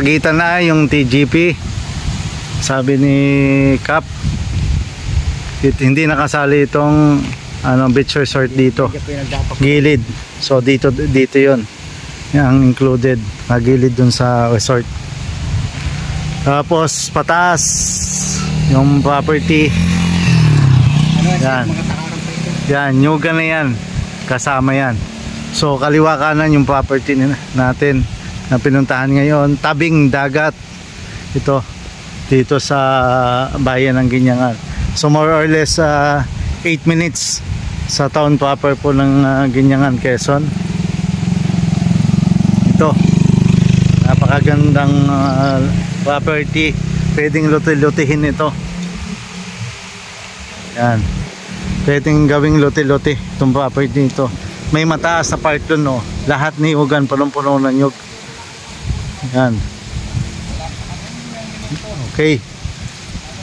pagitan na yung TGP. Sabi ni Cap, hindi nakasali itong beach resort dito, gilid. So dito yon yung included, gilid dun sa resort. Tapos pataas yung property. Yan, Nyugan na yan, kasama yan. So kaliwa kanan yung property natin na pinuntahan ngayon, tabing dagat ito, dito sa bayan ng Ginyangan. So more or less 8 minutes sa town proper po ng Ginyangan, Quezon. Ito, napakagandang property, pwedeng luti-lutihin ito. Yan, pwedeng gawing luti-luti itong property nito. May mataas na park dun, no? Lahat ni Ugan, punong-puno ng nyug. Yan. Okay,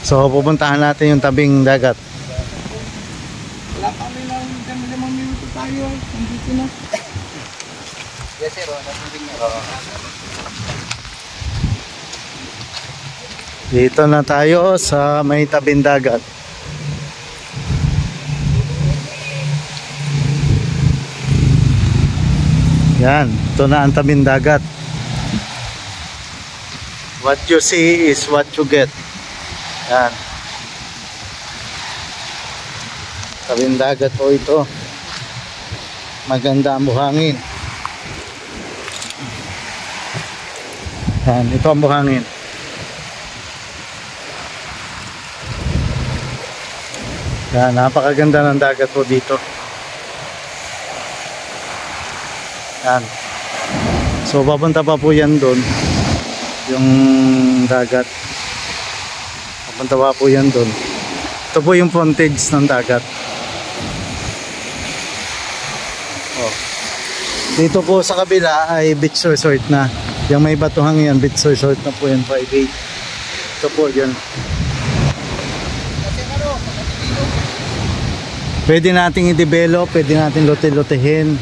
so pupuntahan natin yung tabing dagat. Wala pa kami lang 5 minuto tayo. Nandito na. Yes sir, dito na tayo sa may tabing dagat. Yan, ito na ang tabing dagat. What you see is what you get. Yan, tabing dagat po ito. Maganda ang buhangin. Yan, ito ang buhangin. Yan, napakaganda ng dagat po dito. Yan. So papunta pa po yan doon, yung dagat. Papunta pa po yan doon. Ito po yung frontage ng dagat. Oh. Dito po sa kabila ay beach resort na. Yung may batuhang yan, beach resort na po yan, private. Ito po yan. Pwede nating i-develop, pwede natin lote-lotehin.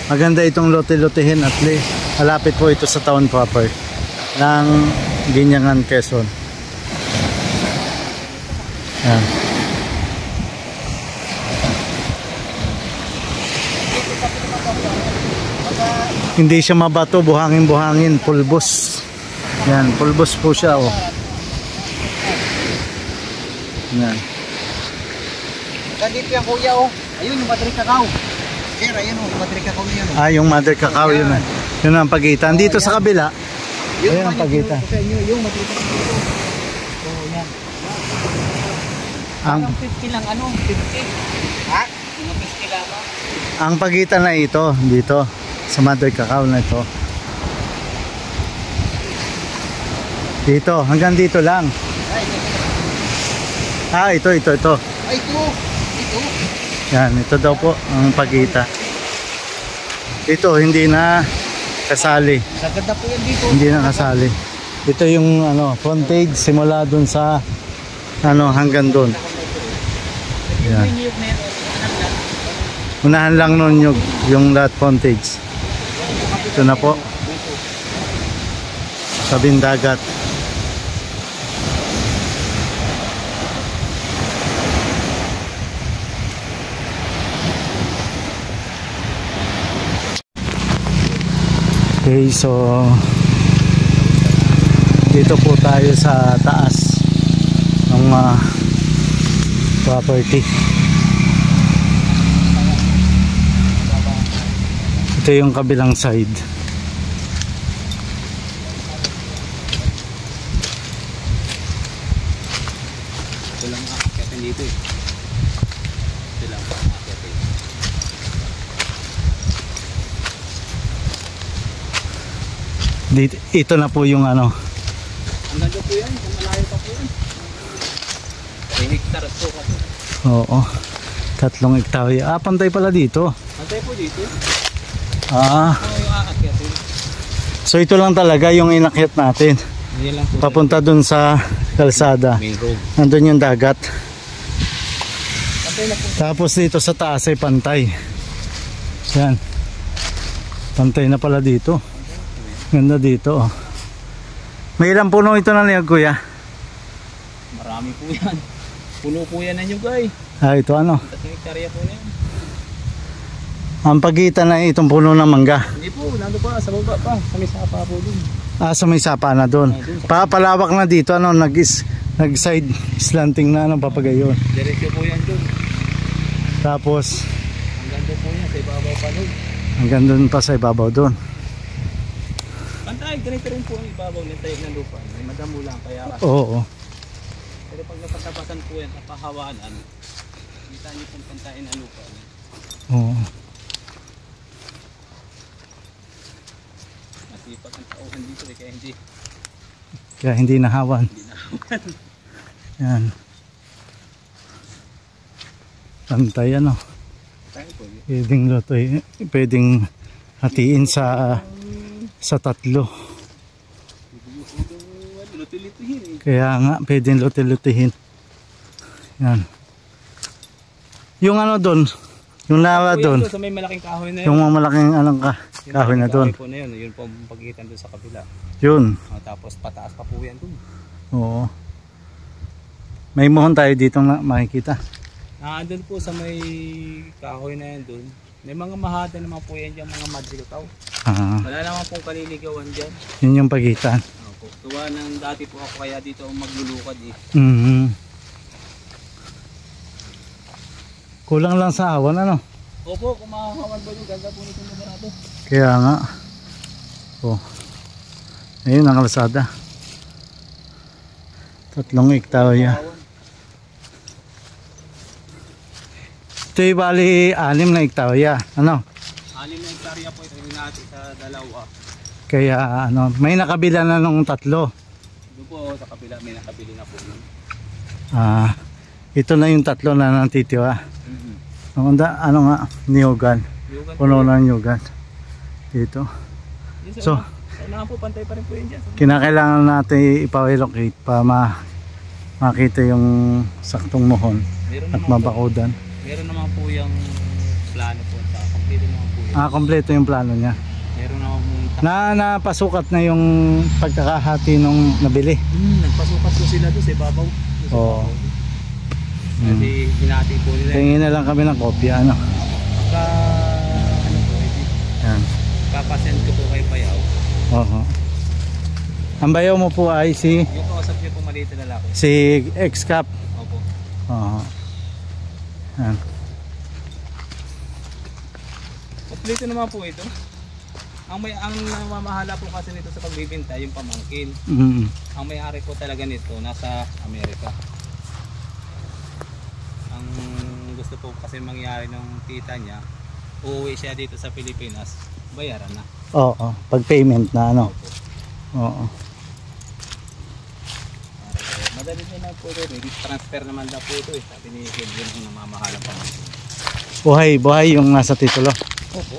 Maganda itong lote-lotehin at least. Malapit po ito sa town proper ng Ginyangan, Quezon. Yan. Hindi siya mabato, buhangin-buhangin, pulbos. Yan, pulbos po siya, oh. Yan. Dito yan kuya, oh. Ayun yung Mother Cacao. Sir, ayun oh, yung Mother Cacao niya. Oh. Ah, yung Mother Cacao, yun. Yun ang pagitan. Dito sa kabila, yun ang pagitan. Yung Mother Cacao. Oh, yan. Ang 50 lang, 50. Ha? Yung 50 lang. Ang pagitan na ito, dito, sa Mother Cacao na ito. Dito, hanggang dito lang. Ah, ito. Ay, ito. Yan, ito daw po ang pagitan. Ito hindi na kasali. Sagad na po yan dito. Hindi na kasali. Ito yung frontage simula dun sa hanggang dun. Yan. Unahan lang nun yung lahat frontage. Ito na po. Tabing dagat. Okay, so dito po tayo sa taas ng property. Ito yung kabilang side. Ito lang aakyatan dito eh. Ito lang aakyatan. Ito na po yung Ang ganda po yan, malayo pa po yan. 3 hectares po kasi. Oo, 3 hektarya. Ah, pantay pala dito. Pantay po dito. Ah, Yung aakyatin. so ito lang talaga yung inakyat natin. Yan lang po. Papunta dun sa kalsada. Main road. Nandun yung dagat. Pantay na po. Tapos dito sa taas ay pantay. Yan. Pantay na pala dito. Ganda dito oh. May ilang puno ito na niyog kuya? Marami po yan. Puno po yan ng nyug ay. Ito ano? 3 hektarya po yan. Ang pagitan na itong puno ng mangga. Hindi po, nando pa, sa baba pa. Sa may sapa po dun. Sa may sapa na doon. Palawak na dito ano, nag-side slanting na ano, papagayon. Diretso po yan dun. Tapos Hanggang doon po yan, sa ibabaw pa dun. hanggang doon pa sa ibabaw doon. Pantay, ganito rin po ang ibabaw ng tayo ng lupa. May madamo lang kaya. Oo. Pero pag napatapasan po yan, napahawaan, kita niyo pong pantayin ang lupa. Oo. Masipag ang tauhan dito kaya hindi. Kaya hindi nahawan. Yan. Pantay ano. Tayo po. Pwedeng lutoy, pwedeng hatiin sa tatlo. Luto-lutuhin eh. Kaya nga, pwedeng luti-lutihin. Yan. Yung ano doon, yung lawa doon, Sa may malaking kahoy na yun. yung malaking anong kahoy na doon. Yung po na yun, yun po ang pagitan doon sa kabila. Yun. Tapos pataas pa po yan doon. Oo. May mohon tayo dito nga makikita. Andun po sa may kahoy na yan doon. May mga mahada naman po yan dyan, mga madrikaw. Wala naman pong kaliligawan dyan. Yun yung pagitan. Opo. Gawa ng dati po ako kaya dito ang maglulukad eh. Kulang lang sa awan ano. Opo, kung makakawan ba yung ganda po nito lugar natin. Kaya nga. Ayun ang kalsada. 3 hektarya. Ito yung bali 6 na hektarya. Ano? 6 na hektarya po ito natin sa dalawa. Kaya ano, may nakabila na nung 3. Doon po sa kabila may nakabili na po. Ito na yung 3 na natitira. Ano nga, niyugan. Puno na niyugan. Dito. So, kailangan po pantay pa rin po yun dyan. Kinakailangan natin ipa-relocate para makita yung saktong mohon at mabakudan. Meron naman po yung plano po. Kompleto naman po yun. Kompleto yung plano niya. Meron naman po. Napasukat na yung pagkakahati nung nabili. Nagpasukat po sila doon sa ibabaw. Oo. Kasi hinati po nila. Tingin na lang kami ng kopya ano. Pagka ano po, yan. Papasend ko po kay Payaw. Oo. Ang bayaw mo po ay Yung kausap niyo po maliit na lalaki. si X-Cap. Opo. Oo. Yan. Kompleto naman po ito. Ang namamahala po kasi nito sa pagbibenta yung pamangkin. Ang may-ari po talaga nito nasa Amerika. Ang gusto po kasi mangyari ng tita niya, uuwi siya dito sa Pilipinas, bayaran na. Oo, pag payment na ano. Oo. Madali na po ito, transfer naman daw po ito eh. Sabi ni Kevin yung namamahala pa. Buhay yung nasa titulo. Opo.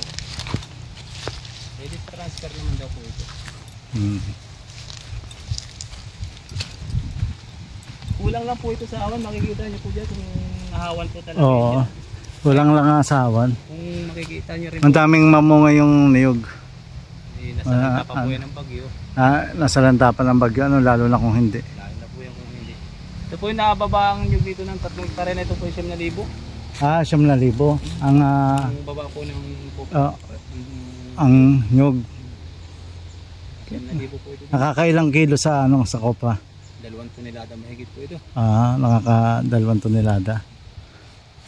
Pwede transfer naman daw po ito. Kulang lang po ito sa awan, makikita niyo po dyan kung nahawan po talaga. Oo. Kulang lang ang asawan. Kung makikita niyo rin Ang daming mamunga yung niyog. nasa pa po yan ng bagyo. Nasa lantapan ng bagyo, ano, lalo na kung hindi. Lalo na po yan kung hindi. Ito po yung nakababa ang nyug dito ng 3 hektarya na ito po yung 7,000. 7,000. Ang baba po ng ang nyog. 7,000 po ito. Nakakailang kilo sa sa kopa? 2 tonelada mahigit po ito. Nakaka 2 tonelada.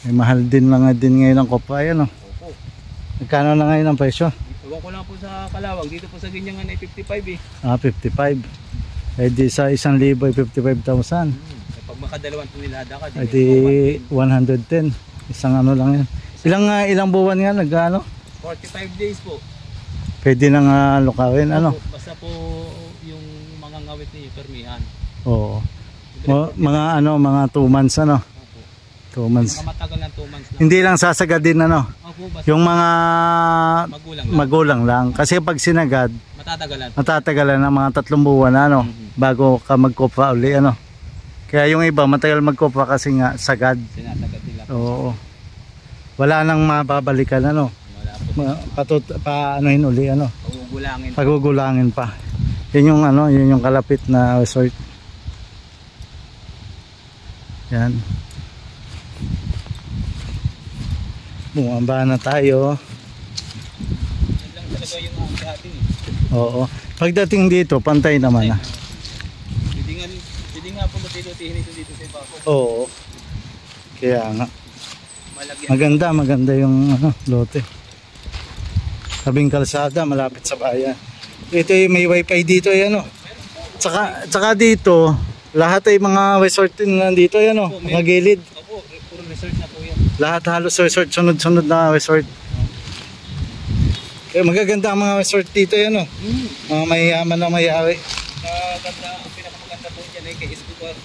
Mahal din lang din ngayon ang kopa, ayan oh. Opo. Magkano na ngayon ang presyo? Ewan ko lang po sa Kalawag, dito po sa Ginyangan ay 55 eh. 55. Eh di sa 1,000 ay 55,000. Pag maka 2 tonelada ka, Eh di 110. Isang ano lang yan. Ilang buwan nga nag-ano? 45 days po. Pwede nang lukawin, ano? Opo, basta po yung mga ngawit niyo, permihan. Oo. Mga 2 months ano? Opo. 2 months. Matagal na 2 months lang. Hindi lang sasagadin ano? Opo, basta Yung mga magulang lang. Kasi pag sinagad, matatagalan ng mga 3 buwan ano, bago ka magkopra uli ano. Kaya yung iba matagal magkopra kasi nga sagad. Sinasagad nila. Oo. Wala nang mababalikan ano. Wala po. Paanohin uli, ano? Pagugulangin. Pagugulangin pa. Yun yung ano, yun yung kalapit na resort. Yan. Bumaba na tayo. Yan lang talaga yung ating eh. Oo. Pagdating dito, pantay naman ah. Hindi nga po luti-lutihin ito dito sa Ibaco. Oo. Kaya nga. Malagyan. Maganda yung ano, lote. Tabing kalsada, malapit sa bayan. Ito yung may wifi dito, yan o. Tsaka dito, lahat ay mga resort din nandito, yan o. Mga gilid. Opo, puro resort na po yan. Lahat halos resort, sunod-sunod na resort. Kaya magaganda ang mga resort dito, yan o. Mga mayayaman na mayari. Ang pinakamaganda po dyan ay kay Escobar.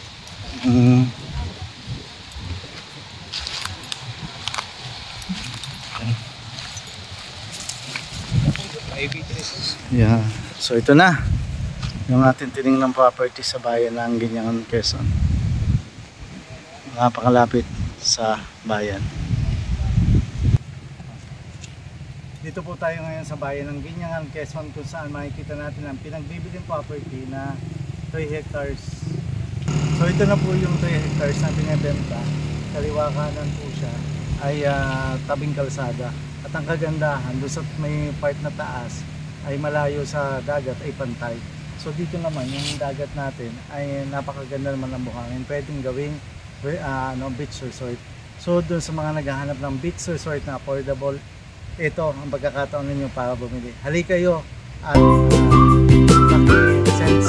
Yeah. So ito na yung ating tiningnan property sa bayan ng Ginyangan, Quezon. Napakalapit sa bayan. Dito po tayo ngayon sa bayan ng Ginyangan, Quezon, kung saan makikita natin ang pinagbibiling property na 3 hectares. So ito na po yung 3 hectares na binibenta. Kaliwa kanan po siya ay tabing kalsada. At ang kagandahan, doon sa may part na taas ay malayo sa dagat, ay pantay. So dito naman yung dagat natin ay napakaganda naman ng buhangin. Pwedeng gawing beach resort. So doon sa mga naghahanap ng beach resort na affordable, ito ang pagkakataon ninyo para bumili. Halika kayo at sense